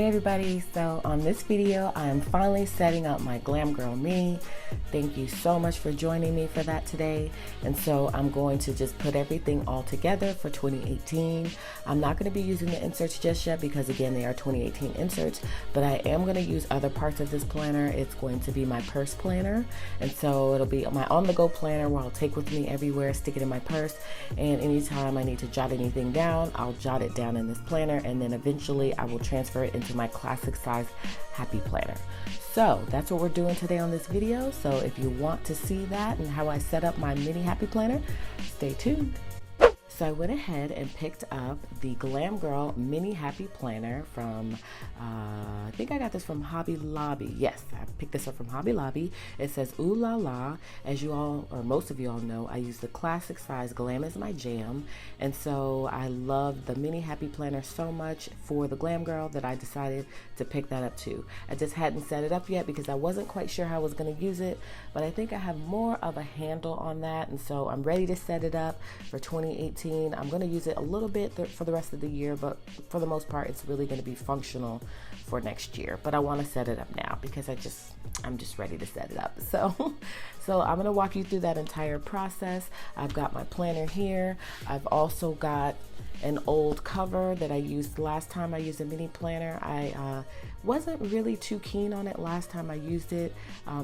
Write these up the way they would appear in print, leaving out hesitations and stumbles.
Hey everybody, so on this video I am finally setting up my Glam Girl Mini. Thank you so much for joining me for that today. And so I'm going to just put everything all together for 2018. I'm not going to be using the inserts just yet because again they are 2018 inserts, but I am going to use other parts of this planner. It's going to be my purse planner, and so it'll be my on-the-go planner where I'll take with me everywhere, stick it in my purse, and anytime I need to jot anything down, I'll jot it down in this planner, and then eventually I will transfer it into my classic size happy planner. So that's what we're doing today on this video. So if you want to see that and how I set up my mini happy planner, stay tuned. So I went ahead and picked up the Glam Girl Mini Happy Planner from, I think I got this from Hobby Lobby. Yes, I picked this up from Hobby Lobby. It says, ooh la la. As you all, or most of you all know, I use the classic size. Glam is my jam. And so I love the Mini Happy Planner so much for the Glam Girl that I decided to pick that up too. I just hadn't set it up yet because I wasn't quite sure how I was going to use it, but I think I have more of a handle on that. And so I'm ready to set it up for 2018. I'm going to use it a little bit for the rest of the year, but for the most part it's really going to be functional for next year. But I want to set it up now because I'm just ready to set it up. So I'm going to walk you through that entire process. I've got my planner here. I've also got an old cover that I used last time I used a mini planner. I wasn't really too keen on it last time I used it.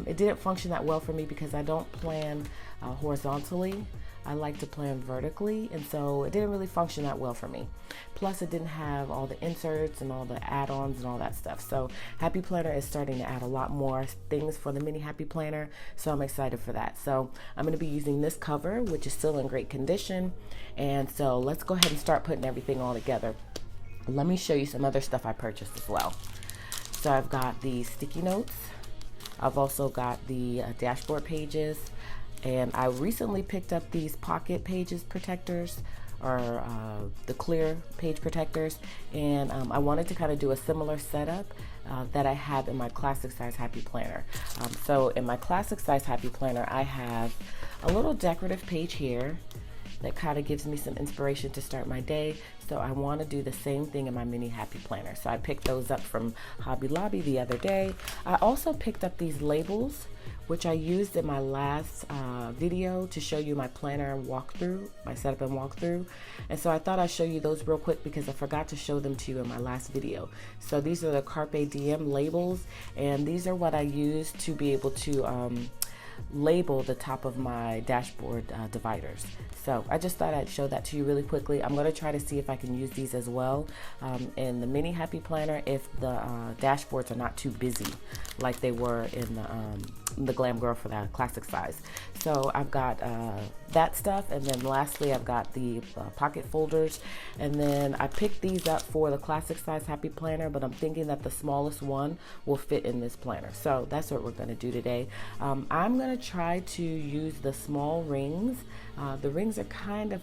It didn't function that well for me because I don't plan horizontally. I like to plan vertically, and so it didn't really function that well for me. Plus it didn't have all the inserts and all the add-ons and all that stuff. So Happy Planner is starting to add a lot more things for the mini Happy Planner, so I'm excited for that. So I'm going to be using this cover, which is still in great condition, and so let's go ahead and start putting everything all together. Let me show you some other stuff I purchased as well. So I've got the sticky notes. I've also got the dashboard pages. And I recently picked up these pocket pages protectors, or the clear page protectors, and I wanted to kind of do a similar setup that I have in my classic size happy planner. So in my classic size happy planner I have a little decorative page here that kind of gives me some inspiration to start my day. So I want to do the same thing in my mini happy planner. So I picked those up from Hobby Lobby the other day. I also picked up these labels, which I used in my last video to show you my planner and walkthrough, my setup and walkthrough. And so I thought I'd show you those real quick because I forgot to show them to you in my last video. So these are the Carpe Diem labels, and these are what I use to be able to label the top of my dashboard dividers. So I just thought I'd show that to you really quickly. I'm going to try to see if I can use these as well in the mini happy planner if the dashboards are not too busy like they were in the Glam Girl for that classic size. So I've got that stuff, and then lastly I've got the pocket folders, and then I picked these up for the classic size happy planner, but I'm thinking that the smallest one will fit in this planner. So that's what we're going to do today. I'm going to try to use the small rings. The rings are kind of,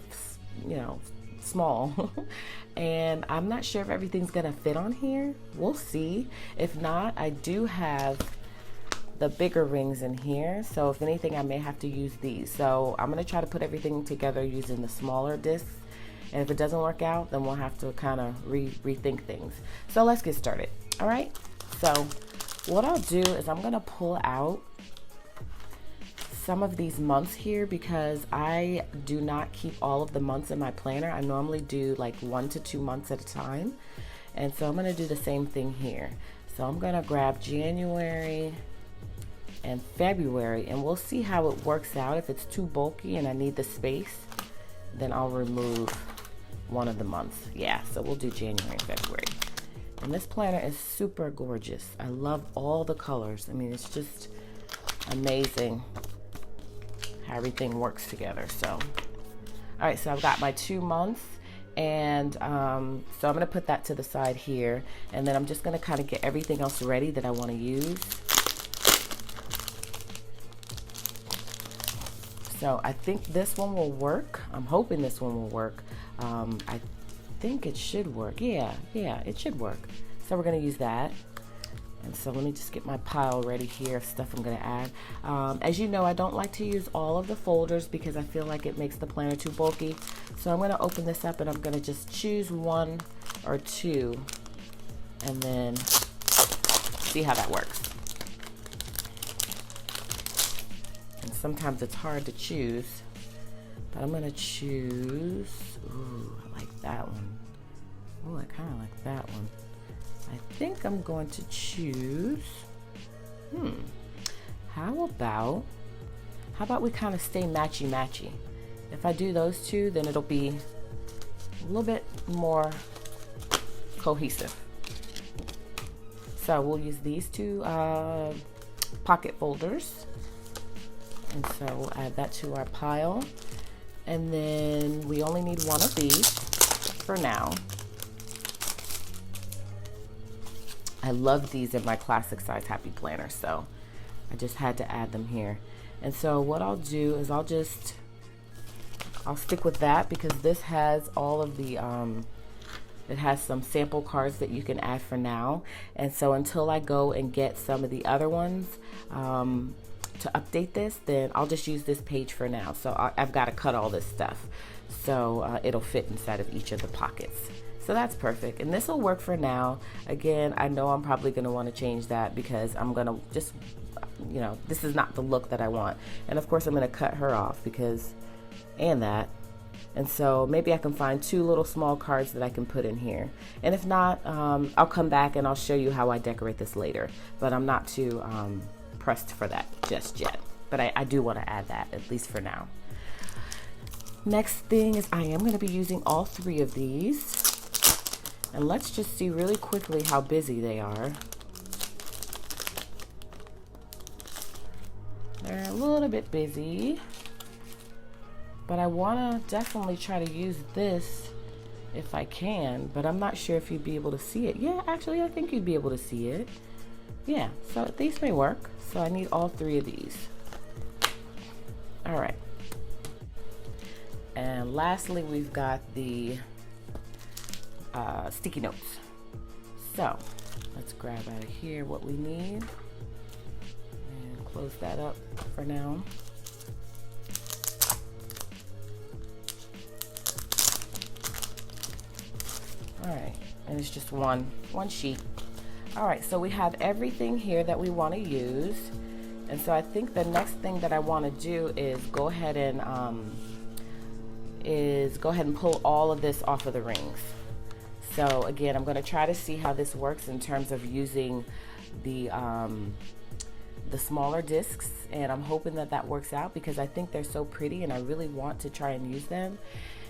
you know, small and I'm not sure if everything's gonna fit on here. We'll see. If not, I do have the bigger rings in here, so if anything I may have to use these. So I'm gonna try to put everything together using the smaller discs, and if it doesn't work out then we'll have to kind of rethink things. So let's get started. All right, so what I'll do is I'm gonna pull out some of these months here because I do not keep all of the months in my planner. I normally do like 1 to 2 months at a time, and so I'm going to do the same thing here. So I'm going to grab January and February, and we'll see how it works out. If it's too bulky and I need the space, then I'll remove one of the months. Yeah, so we'll do January and February. And this planner is super gorgeous. I love all the colors. I mean, it's just amazing how everything works together. So all right, so I've got my 2 months, and so I'm going to put that to the side here, and then I'm just going to kind of get everything else ready that I want to use. So I think this one will work. I'm hoping this one will work. I think it should work. Yeah, it should work. So we're going to use that. And so let me just get my pile ready here of stuff I'm going to add. As you know, I don't like to use all of the folders because I feel like it makes the planner too bulky. So I'm going to open this up and I'm going to just choose 1 or 2 and then see how that works. And sometimes it's hard to choose, but I'm gonna choose, ooh, I like that one. Ooh, I kind of like that one. I think I'm going to choose, how about we kind of stay matchy-matchy? If I do those two, then it'll be a little bit more cohesive. So we'll use these two pocket folders. And so we'll add that to our pile. And then we only need one of these for now. I love these in my classic size happy planner, so I just had to add them here. And so what I'll do is I'll stick with that because this has all of the, it has some sample cards that you can add for now. And so until I go and get some of the other ones to update this, then I'll just use this page for now. So I've got to cut all this stuff. So it'll fit inside of each of the pockets. So that's perfect. And this will work for now. Again, I know I'm probably going to want to change that because I'm going to just, you know, this is not the look that I want. And of course I'm going to cut her off because, and that. And so maybe I can find two little small cards that I can put in here. And if not, I'll come back and I'll show you how I decorate this later. But I'm not too pressed for that just yet. But I do want to add that, at least for now. Next thing is I am going to be using all three of these. And let's just see really quickly how busy they are. They're a little bit busy. But I want to definitely try to use this if I can, but I'm not sure if you'd be able to see it. Yeah, actually, I think you'd be able to see it. Yeah, so these may work. So I need all three of these. All right. And lastly, we've got the sticky notes. So let's grab out of here what we need and close that up for now. All right, and it's just one sheet. All right, so we have everything here that we want to use. And so I think the next thing that I want to do is go ahead and pull all of this off of the rings. So again, I'm going to try to see how this works in terms of using the smaller discs, and I'm hoping that that works out because I think they're so pretty and I really want to try and use them.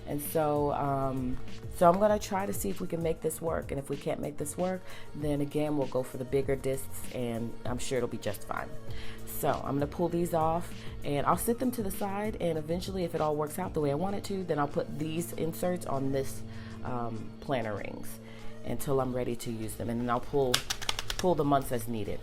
And so I'm going to try to see if we can make this work, and if we can't make this work, then again we'll go for the bigger discs and I'm sure it'll be just fine. So I'm going to pull these off and I'll sit them to the side, and eventually if it all works out the way I want it to, then I'll put these inserts on this planner rings until I'm ready to use them, and then I'll pull the months as needed.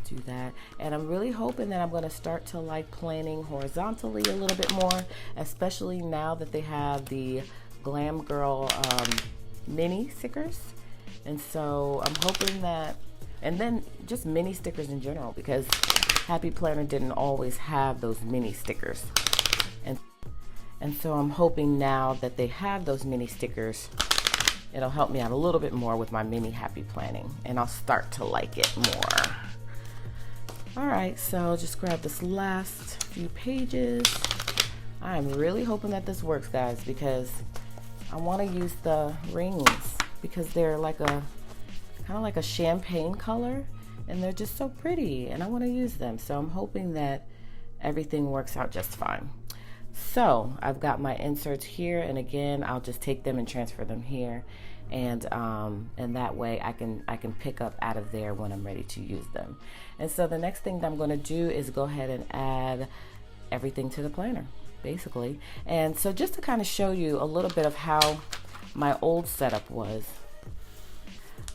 Do that. And I'm really hoping that I'm going to start to like planning horizontally a little bit more, especially now that they have the Glam Girl mini stickers. And so I'm hoping that, and then just mini stickers in general, because Happy Planner didn't always have those mini stickers. And so I'm hoping now that they have those mini stickers, it'll help me out a little bit more with my mini happy planning, and I'll start to like it more. All right, so just grab this last few pages. I'm really hoping that this works, guys, because I want to use the rings because they're like kind of like a champagne color, and they're just so pretty, and I want to use them. So I'm hoping that everything works out just fine. So I've got my inserts here, and again, I'll just take them and transfer them here. And that way I can pick up out of there when I'm ready to use them. And so the next thing that I'm going to do is go ahead and add everything to the planner, basically. And so just to kind of show you a little bit of how my old setup was,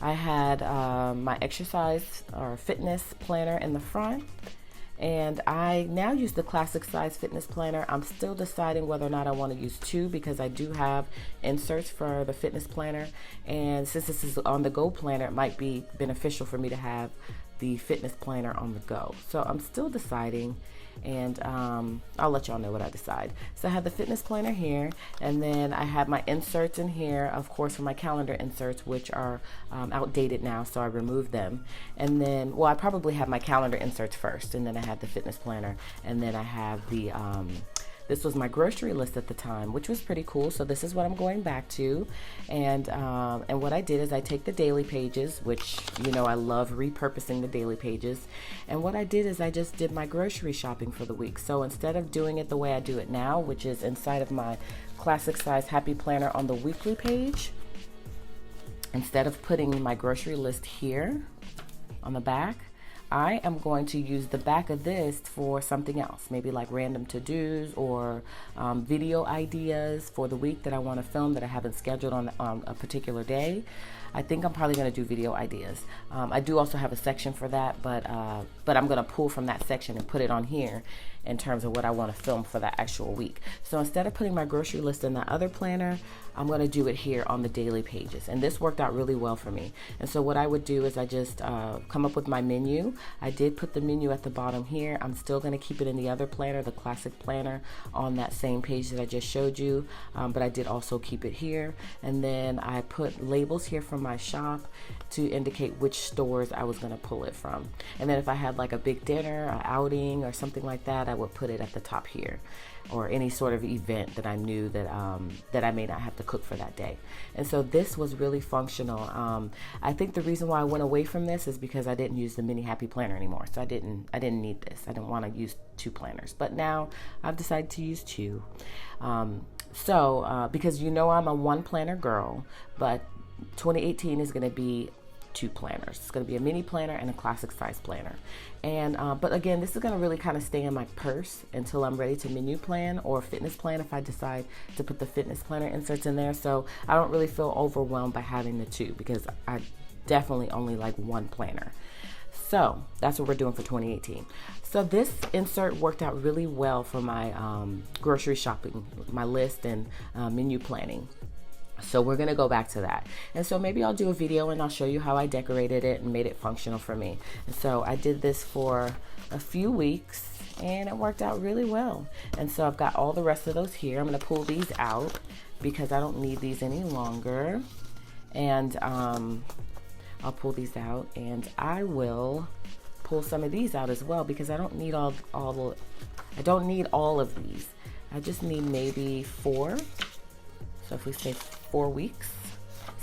I had my exercise or fitness planner in the front, and I now use the classic size fitness planner. I'm still deciding whether or not I want to use two, because I do have inserts for the fitness planner, and since this is on the go planner, it might be beneficial for me to have the fitness planner on the go. So I'm still deciding, and I'll let y'all know what I decide. So I have the fitness planner here, and then I have my inserts in here, of course, for my calendar inserts, which are outdated now, so I removed them. And then, well, I probably have my calendar inserts first, and then I have the fitness planner, and then I have the this was my grocery list at the time, which was pretty cool. So this is what I'm going back to. And what I did is I take the daily pages, which, you know, I love repurposing the daily pages. And what I did is I just did my grocery shopping for the week. So instead of doing it the way I do it now, which is inside of my classic size happy planner on the weekly page, instead of putting my grocery list here on the back, I am going to use the back of this for something else, maybe like random to-dos or video ideas for the week that I want to film that I haven't scheduled on a particular day. I think I'm probably going to do video ideas. I do also have a section for that, but I'm going to pull from that section and put it on here in terms of what I want to film for that actual week. So instead of putting my grocery list in that other planner, I'm going to do it here on the daily pages. And this worked out really well for me. And so what I would do is I just come up with my menu. I did put the menu at the bottom here. I'm still going to keep it in the other planner, the classic planner, on that same page that I just showed you. But I did also keep it here. And then I put labels here from my shop to indicate which stores I was going to pull it from. And then if I had like a big dinner, an outing, or something like that, I would put it at the top here, or any sort of event that I knew that that I may not have to cook for that day. And so this was really functional. I think the reason why I went away from this is because I didn't use the mini happy planner anymore. So I didn't need this. I didn't want to use 2 planners, but now I've decided to use 2. Because you know I'm a 1 planner girl, but 2018 is going to be 2 planners. It's going to be a mini planner and a classic size planner. And but again, this is going to really kind of stay in my purse until I'm ready to menu plan or fitness plan if I decide to put the fitness planner inserts in there. So I don't really feel overwhelmed by having the 2, because I definitely only like 1 planner. So that's what we're doing for 2018. So this insert worked out really well for my grocery shopping, my list, and menu planning. So we're going to go back to that. And so maybe I'll do a video and I'll show you how I decorated it and made it functional for me. And so I did this for a few weeks and it worked out really well. And so I've got all the rest of those here. I'm going to pull these out because I don't need these any longer. And I'll pull these out, and I will pull some of these out as well because I don't need all of these. I just need maybe 4. So if we say 4 weeks,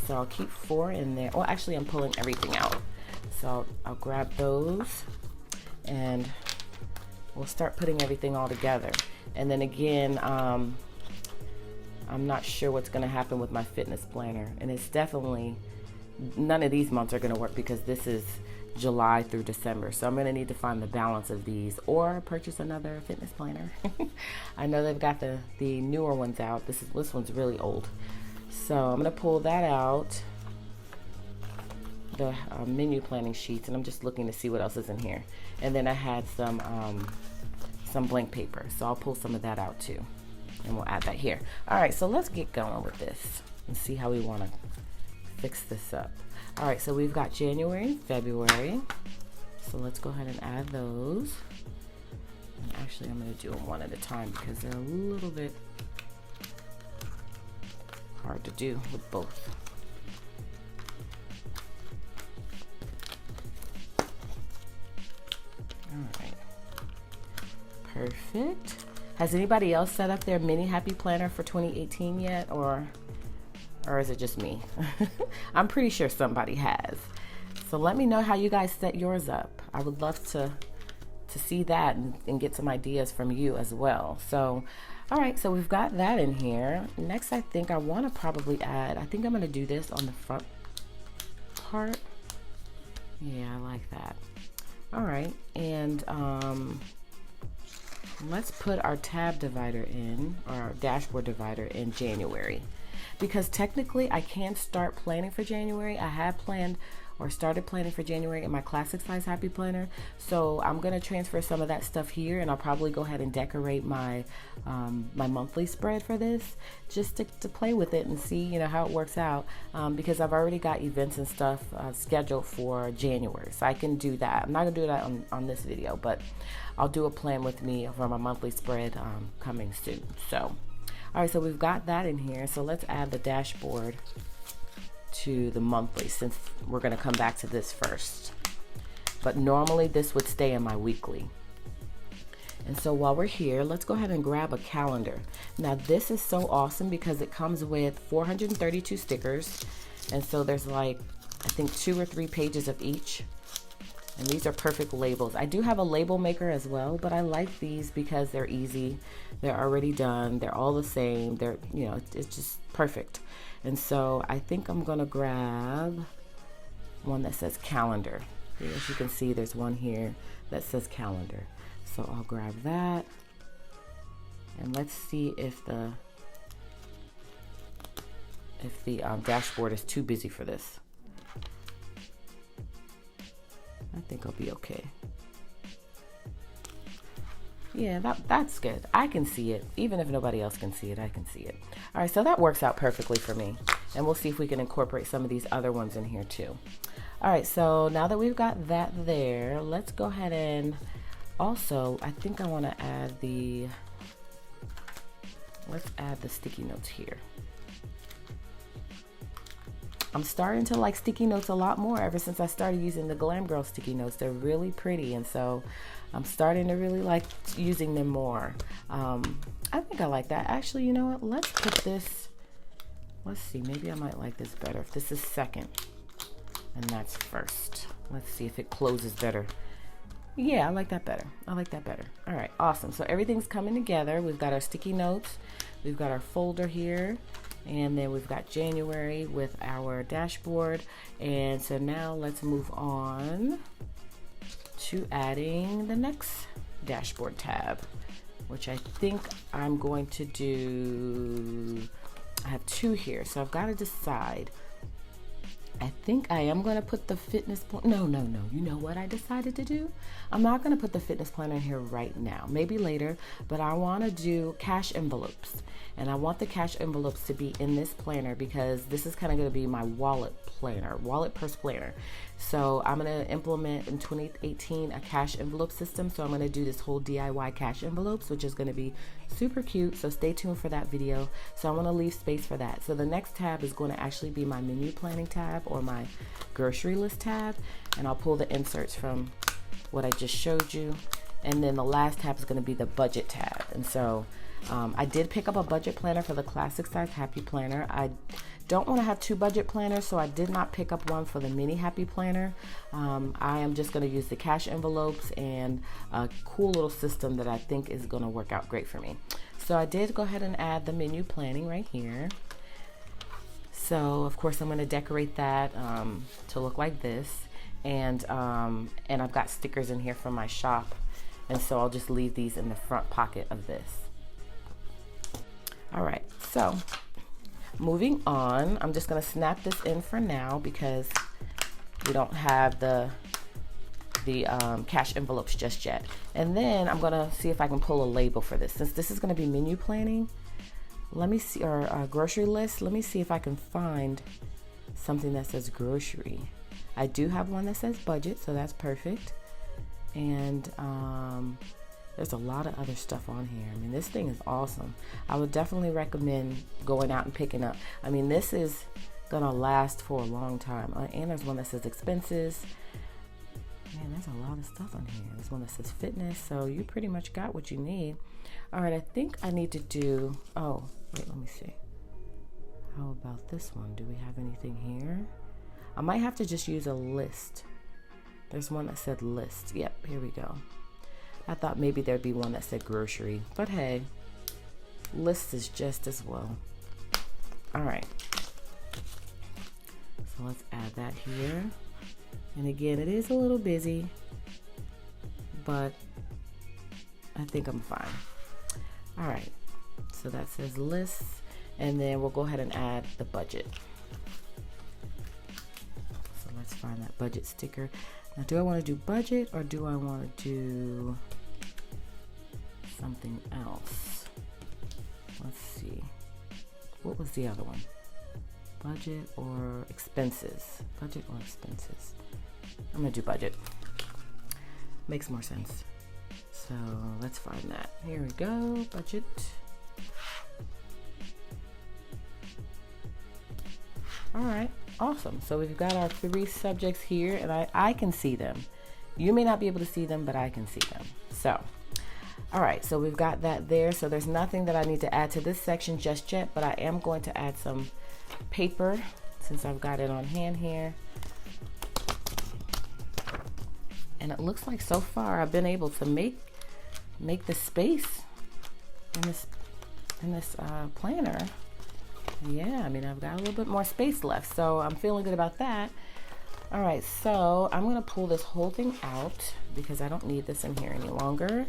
so I'll keep 4 in there. Well, actually I'm pulling everything out. So I'll grab those and we'll start putting everything all together. And then again, I'm not sure what's gonna happen with my fitness planner. And it's definitely, none of these months are gonna work because this is July through December. So I'm gonna need to find the balance of these or purchase another fitness planner. I know they've got the newer ones out. This one's really old. So I'm gonna pull that out, the menu planning sheets, and I'm just looking to see what else is in here. And then I had some blank paper, so I'll pull some of that out too, and we'll add that here. All right, so let's get going with this and see how we want to fix this up. All right, so we've got January and February, so let's go ahead and add those. And actually, I'm going to do them one at a time because they're a little bit hard to do with both. All right, perfect. Has anybody else set up their mini happy planner for 2018 yet, or is it just me? I'm pretty sure somebody has. So let me know how you guys set yours up. I would love to see that and get some ideas from you as well. So, all right, so we've got that in here. Next, I think I want to probably add, I think I'm going to do this on the front part. Yeah, I like that. All right, and let's put our tab divider in, or our dashboard divider in January. Because technically I can start planning for January. I have planned or started planning for January in my classic size happy planner. So I'm gonna transfer some of that stuff here, and I'll probably go ahead and decorate my my monthly spread for this, just to play with it and see, you know, how it works out, because I've already got events and stuff scheduled for January, so I can do that. I'm not gonna do that on this video, but I'll do a plan with me for my monthly spread coming soon. So all right, so we've got that in here. So let's add the dashboard to the monthly, since we're gonna come back to this first. But normally this would stay in my weekly. And so while we're here, let's go ahead and grab a calendar. Now this is so awesome because it comes with 432 stickers. And so there's like, I think 2 or 3 pages of each. And these are perfect labels. I do have a label maker as well, but I like these because they're easy. They're already done. They're all the same. They're, you know, it's just perfect. And so I think I'm gonna grab one that says calendar. As you can see, there's one here that says calendar. So I'll grab that. And let's see if the dashboard is too busy for this. I think I'll be okay. Yeah, that's good. I can see it. Even if nobody else can see it, I can see it. All right, so that works out perfectly for me. And we'll see if we can incorporate some of these other ones in here too. All right, so now that we've got that there, let's go ahead and also, I think I want to add let's add the sticky notes here. I'm starting to like sticky notes a lot more ever since I started using the Glam Girl sticky notes. They're really pretty, and so I'm starting to really like using them more. I think I like that. Actually, you know what? Let's put this, let's see, maybe I might like this better. If this is second and that's first. Let's see if it closes better. Yeah, I like that better. I like that better. All right, awesome. So everything's coming together. We've got our sticky notes. We've got our folder here. And then we've got January with our dashboard. And so now let's move on to adding the next dashboard tab, which I think I'm going to do. I have 2 here, so I've got to decide. I think I am going to put the fitness no. You know what I decided to do? I'm not going to put the fitness planner in here right now. Maybe later, but I want to do cash envelopes. And I want the cash envelopes to be in this planner because this is kind of going to be my wallet planner, wallet purse planner. So I'm going to implement in 2018 a cash envelope system. So I'm going to do this whole DIY cash envelopes, which is going to be super cute. So stay tuned for that video. So I'm going to leave space for that. So the next tab is going to actually be my menu planning tab or my grocery list tab. And I'll pull the inserts from what I just showed you. And then the last tab is going to be the budget tab. And so I did pick up a budget planner for the classic size happy planner. I don't want to have 2 budget planners, so I did not pick up one for the mini happy planner. I am just going to use the cash envelopes and a cool little system that I think is going to work out great for me. So I did go ahead and add the menu planning right here. So of course I'm going to decorate that to look like this, and I've got stickers in here from my shop, and so I'll just leave these in the front pocket of this. All right, so moving on, I'm just gonna snap this in for now because we don't have the cash envelopes just yet. And then I'm gonna see if I can pull a label for this. Since this is gonna be menu planning, let me see, or grocery list, let me see if I can find something that says grocery. I do have one that says budget, so that's perfect. And there's a lot of other stuff on here. I mean, this thing is awesome. I would definitely recommend going out and picking up. I mean, this is gonna last for a long time. And there's one that says expenses. Man, there's a lot of stuff on here. There's one that says fitness. So you pretty much got what you need. All right, I think I need to do, oh, wait, let me see. How about this one? Do we have anything here? I might have to just use a list. There's one that said list. Yep, here we go. I thought maybe there'd be one that said grocery, but hey, list is just as well. All right, so let's add that here. And again, it is a little busy, but I think I'm fine. All right, so that says lists, and then we'll go ahead and add the budget. So let's Let's find that budget sticker. Now, do I want to do budget or do I want to do something else? Let's see. What was the other one? Budget or expenses? Budget or expenses? I'm gonna do budget. Makes more sense. So let's find that. Here we go, budget. All right, awesome. So we've got our 3 subjects here, and I can see them. You may not be able to see them, but I can see them. So, all right, so we've got that there. So there's nothing that I need to add to this section just yet, but I am going to add some paper since I've got it on hand here. And it looks like so far I've been able to make the space in this planner. Yeah, I mean, I've got a little bit more space left, so I'm feeling good about that. All right, so I'm gonna pull this whole thing out because I don't need this in here any longer.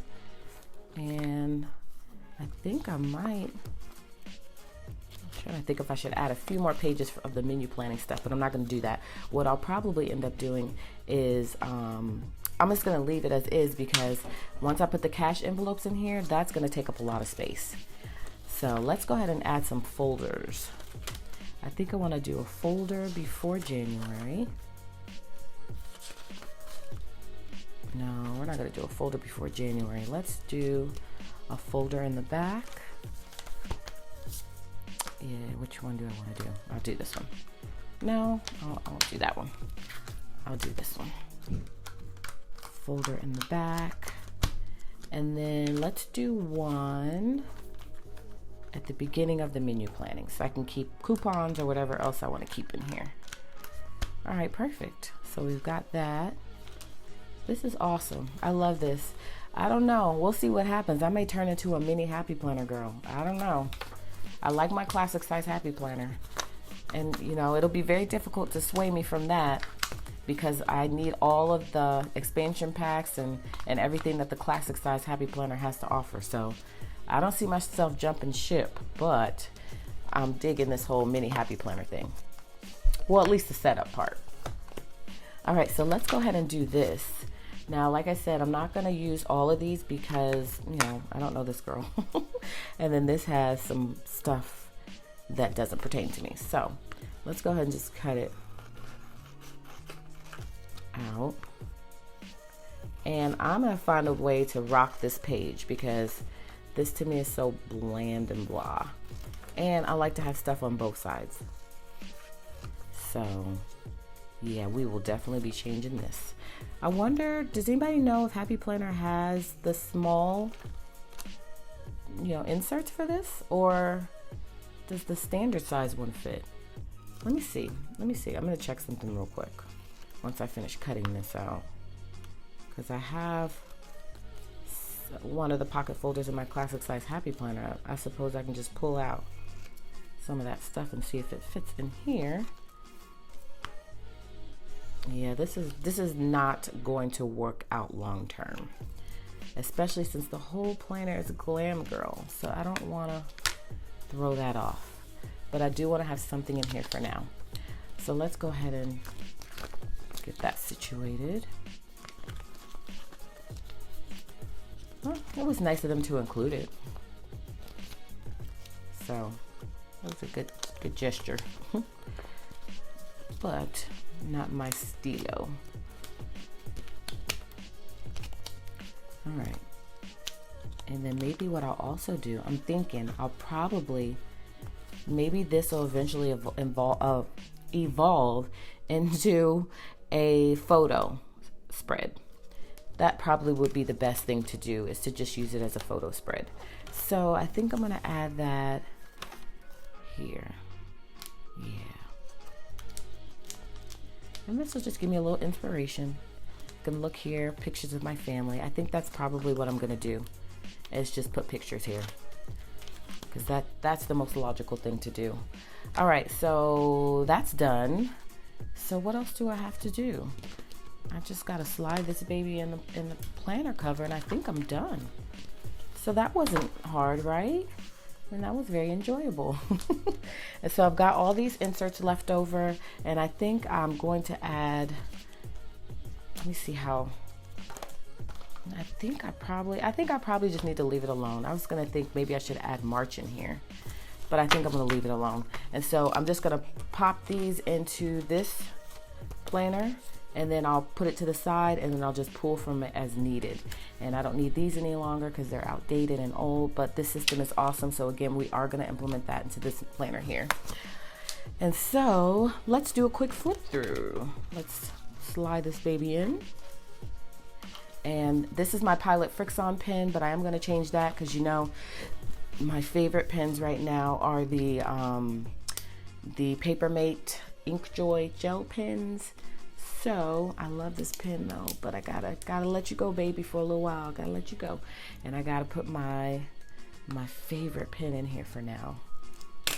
And I think I might, I'm trying to think if I should add a few more pages of the menu planning stuff, but I'm not gonna do that. What I'll probably end up doing is, I'm just gonna leave it as is because once I put the cash envelopes in here, that's gonna take up a lot of space. So let's go ahead and add some folders. I think I want to do a folder before January. No, we're not going to do a folder before January. Let's do a folder in the back. Yeah, which one do I want to do? I'll do this one. No, I won't do that one. I'll do this one. Folder in the back. And then let's do one at the beginning of the menu planning so I can keep coupons or whatever else I want to keep in here. All right, perfect. So we've got that. This is awesome. I love this. I don't know. We'll see what happens. I may turn into a mini happy planner girl. I don't know. I like my classic size happy planner. And you know, it'll be very difficult to sway me from that because I need all of the expansion packs and everything that the classic size happy planner has to offer. So I don't see myself jumping ship, but I'm digging this whole mini happy planner thing. Well, at least the setup part. All right, so let's go ahead and do this. Now, like I said, I'm not gonna use all of these because, you know, I don't know this girl. And then this has some stuff that doesn't pertain to me. So let's go ahead and just cut it out. And I'm gonna find a way to rock this page because this to me is so bland and blah. And I like to have stuff on both sides. So yeah, we will definitely be changing this. I wonder, does anybody know if Happy Planner has the small, you know, inserts for this? Or does the standard size one fit? Let me see. I'm gonna check something real quick once I finish cutting this out. Because I have one of the pocket folders in my classic size happy planner. I suppose I can just pull out some of that stuff and see if it fits in here. Yeah, this is not going to work out long term, especially since the whole planner is glam girl, so I don't want to throw that off, but I do want to have something in here for now. So let's go ahead and get that situated. Well, it was nice of them to include it. So that was a good gesture. But not my stilo. All right. And then maybe what I'll also do, I'm thinking I'll probably, maybe this will eventually evolve into a photo spread. That probably would be the best thing to do, is to just use it as a photo spread. So I think I'm gonna add that here. Yeah. And this will just give me a little inspiration. I can look here, pictures of my family. I think that's probably what I'm gonna do, is just put pictures here, because that's the most logical thing to do. All right, so that's done. So what else do I have to do? I just gotta slide this baby in the planner cover, and I think I'm done. So that wasn't hard, right? and that was very enjoyable. And so I've got all these inserts left over, and I think I'm going to add, let me see how, I think I probably just need to leave it alone. I was gonna think maybe I should add March in here, but I think I'm gonna leave it alone. And so I'm just gonna pop these into this planner, and then I'll put it to the side, and then I'll just pull from it as needed. And I don't need these any longer because they're outdated and old, but this system is awesome. So again, we are gonna implement that into this planner here. And so let's do a quick flip through. Let's slide this baby in. And this is my Pilot Frixon pen, but I am gonna change that because you know, my favorite pens right now are the Papermate Inkjoy gel pens. So I love this pen though, but I gotta let you go, baby, for a little while. I gotta let you go, and I gotta put my favorite pen in here for now.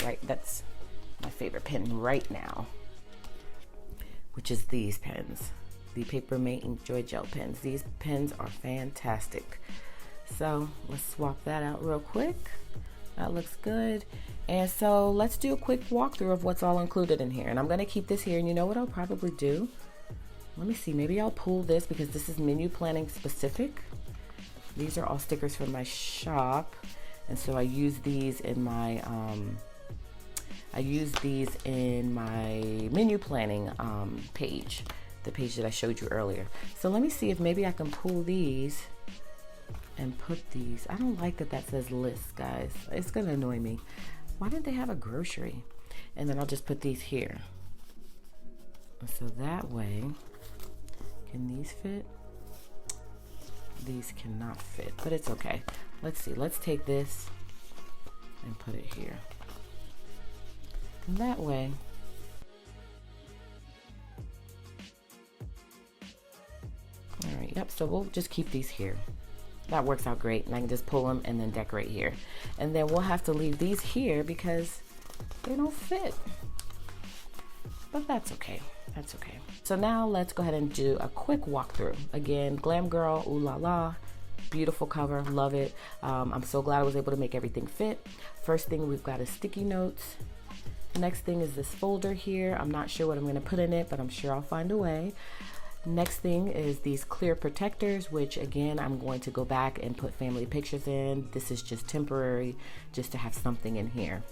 Right, that's my favorite pen right now, which is these pens, the Papermate Inkjoy gel pens. These pens are fantastic. So let's swap that out real quick. That looks good. And so let's do a quick walkthrough of what's all included in here. And I'm gonna keep this here, and you know what I'll probably do? Let me see, maybe I'll pull this because this is menu planning specific. These are all stickers from my shop. And so I use these in my menu planning page, the page that I showed you earlier. So let me see if maybe I can pull these and put these. I don't like that says list, guys. It's gonna annoy me. Why didn't they have a grocery? And then I'll just put these here. And so that way, can these fit? These cannot fit, but it's okay. Let's see, let's take this and put it here. And that way, all right, yep, so we'll just keep these here. That works out great, and I can just pull them and then decorate here. And then we'll have to leave these here because they don't fit. But that's okay, that's okay. So now let's go ahead and do a quick walkthrough. Again, Glam Girl, ooh la la, beautiful cover, love it. I'm so glad I was able to make everything fit. First thing we've got is sticky notes. Next thing is this folder here. I'm not sure what I'm gonna put in it, but I'm sure I'll find a way. Next thing is these clear protectors, which again, I'm going to go back and put family pictures in. This is just temporary, just to have something in here.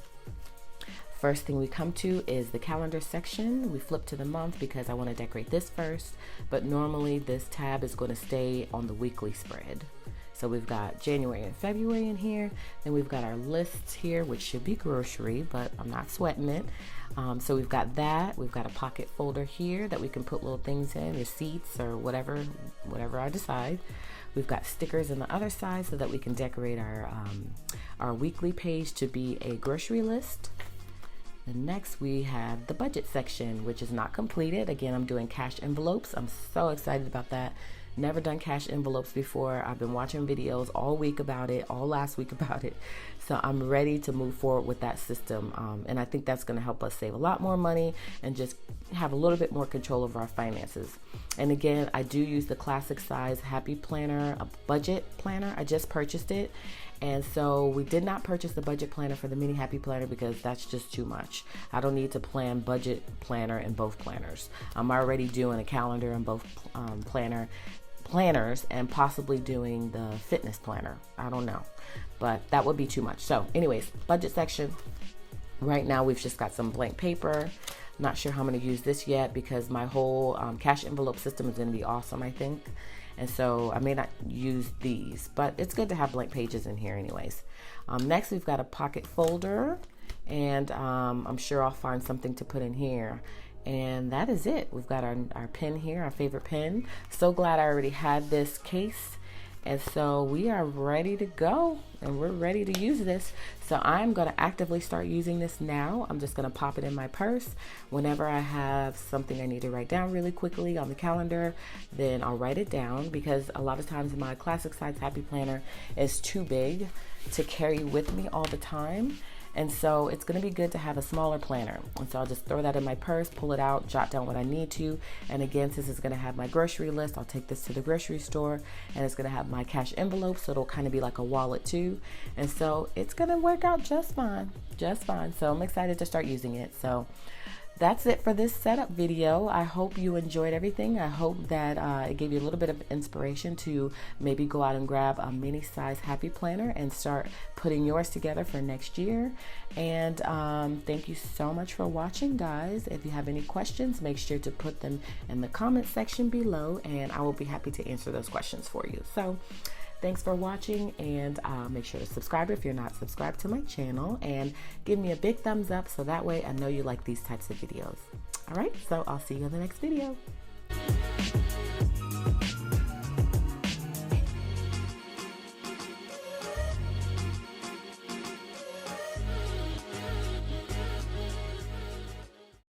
First thing we come to is the calendar section. We flip to the month because I want to decorate this first, but normally this tab is going to stay on the weekly spread. So we've got January and February in here. Then we've got our lists here, which should be grocery, but I'm not sweating it. So we've got that. We've got a pocket folder here that we can put little things in, receipts or whatever I decide. We've got stickers on the other side so that we can decorate our weekly page to be a grocery list. And next we have the budget section, which is not completed. Again, I'm doing cash envelopes. I'm so excited about that. Never done cash envelopes before. I've been watching videos all week about it, all last week about it. So I'm ready to move forward with that system. And I think that's gonna help us save a lot more money and just have a little bit more control over our finances. And again, I do use the classic size Happy Planner, a budget planner. I just purchased it. And so we did not purchase the budget planner for the Mini Happy Planner because that's just too much. I don't need to plan budget planner in both planners. I'm already doing a calendar in both planners and possibly doing the fitness planner. I don't know, but that would be too much. So anyways, budget section. Right now we've just got some blank paper. Not sure how I'm going to use this yet because my whole cash envelope system is going to be awesome, I think. And so I may not use these, but it's good to have blank pages in here anyways. Next, we've got a pocket folder, and I'm sure I'll find something to put in here. And that is it. We've got our pen here, our favorite pen. So glad I already had this case. And so we are ready to go, and we're ready to use this. So I'm going to actively start using this now. I'm just going to pop it in my purse. Whenever I have something I need to write down really quickly on the calendar, then I'll write it down, because a lot of times my classic size Happy Planner is too big to carry with me all the time. And so it's going to be good to have a smaller planner. And so I'll just throw that in my purse, pull it out, jot down what I need to. And again, since it's going to have my grocery list, I'll take this to the grocery store, and it's going to have my cash envelope, so it'll kind of be like a wallet too. And so it's going to work out just fine, just fine. So I'm excited to start using it. So that's it for this setup video. I hope you enjoyed everything. I hope that it gave you a little bit of inspiration to maybe go out and grab a mini size happy planner and start putting yours together for next year. And thank you so much for watching, guys. If you have any questions, make sure to put them in the comment section below, and I will be happy to answer those questions for you. So thanks for watching, and make sure to subscribe if you're not subscribed to my channel, and give me a big thumbs up so that way I know you like these types of videos. All right, so I'll see you in the next video.